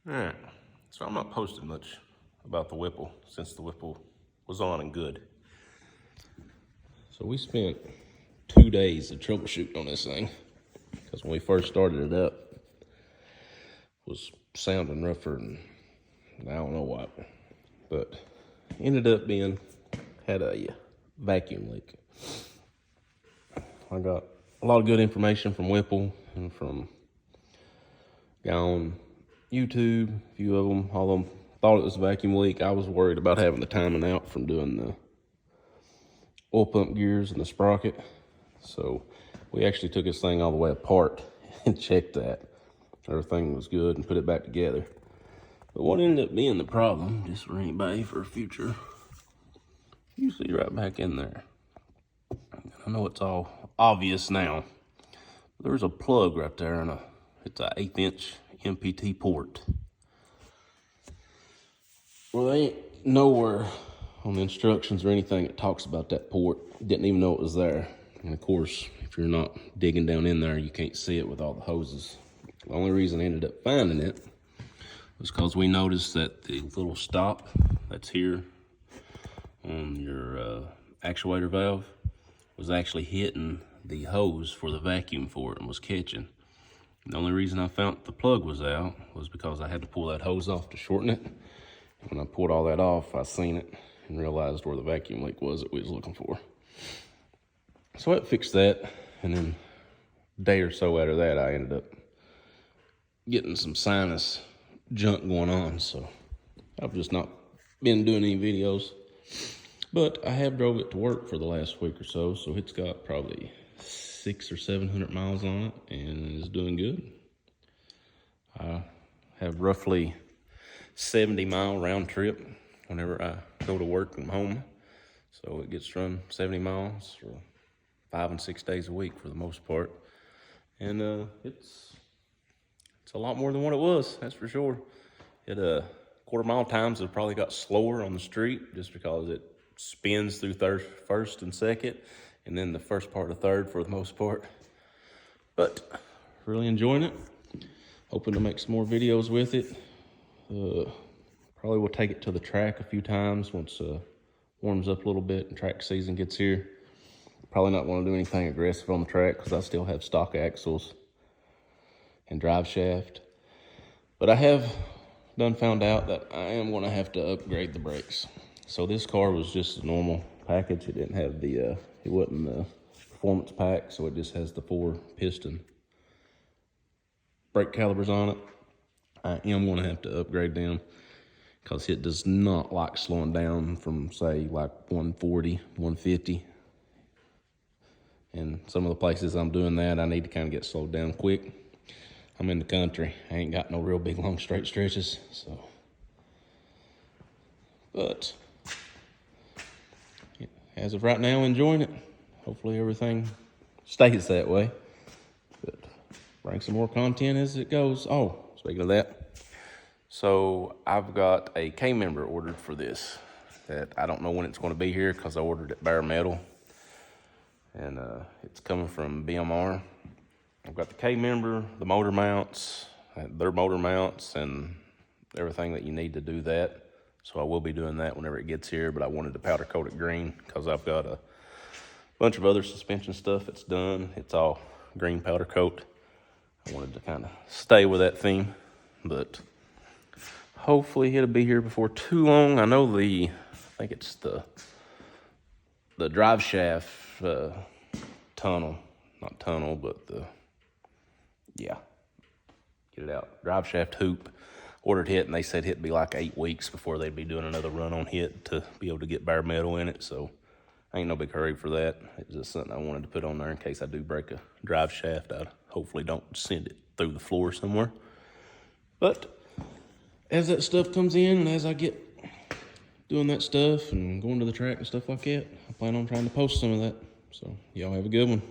Alright, so I'm not posting much about the Whipple since the Whipple was on and good. So we spent 2 days of troubleshooting on this thing because when we first started it up, it was sounding rougher and I don't know what, but ended up had a vacuum leak. I got a lot of good information from Whipple and from a guy on YouTube, a few of them. All of them thought it was a vacuum leak. I was worried about having the timing out from doing the oil pump gears and the sprocket. So we actually took this thing all the way apart and checked that everything was good and put it back together. But what ended up being the problem, just for anybody for future, you see right back in there. I know it's all obvious now. There's a plug right there and it's an 1/8 inch MPT port. Well, they ain't nowhere on the instructions or anything that talks about that port. Didn't even know it was there. And of course, if you're not digging down in there, you can't see it with all the hoses. The only reason I ended up finding it was because we noticed that the little stop that's here on your actuator valve was actually hitting the hose for the vacuum for it and was catching. The only reason I found the plug was out was because I had to pull that hose off to shorten it. And when I pulled all that off, I seen it and realized where the vacuum leak was that we was looking for. So I fixed that, and then a day or so after that, I ended up getting some sinus junk going on. So I've just not been doing any videos, but I have drove it to work for the last week or so. So it's got probably 600 or 700 miles on it and is doing good. I have roughly 70-mile round trip whenever I go to work from home. So it gets run 70 miles for 5 and 6 days a week for the most part. And it's a lot more than what it was, that's for sure. It quarter-mile times have probably got slower on the street just because it spins through first and second, and then the first part of third for the most part. But really enjoying it. Hoping to make some more videos with it. Probably will take it to the track a few times once warms up a little bit and track season gets here. Probably not want to do anything aggressive on the track because I still have stock axles and drive shaft. But I have found out that I am going to have to upgrade the brakes. So this car was just a normal package. It didn't have it wasn't the performance pack, so it just has the 4 piston brake calipers on it. I am going to have to upgrade them because it does not like slowing down from, say, like 140, 150. And some of the places I'm doing that, I need to kind of get slowed down quick. I'm in the country. I ain't got no real big, long, straight stretches, so. But as of right now, enjoying it. Hopefully everything stays that way. But bring some more content as it goes. Oh, speaking of that, so I've got a K-member ordered for this that I don't know when it's going to be here because I ordered it bare metal. And it's coming from BMR. I've got the K-member, the motor mounts, their motor mounts, and everything that you need to do that. So I will be doing that whenever it gets here, but I wanted to powder coat it green because I've got a bunch of other suspension stuff that's done. It's all green powder coat. I wanted to kind of stay with that theme, but hopefully it'll be here before too long. I know I think it's the drive shaft tunnel, not tunnel, but get it out. Drive shaft hoop ordered hit, and they said it'd be like 8 weeks before they'd be doing another run on hit to be able to get bare metal in it. So I ain't no big hurry for that. It's just something I wanted to put on there in case I do break a drive shaft. I hopefully don't send it through the floor somewhere. But as that stuff comes in and as I get doing that stuff and going to the track and stuff like that, I plan on trying to post some of that. So y'all have a good one.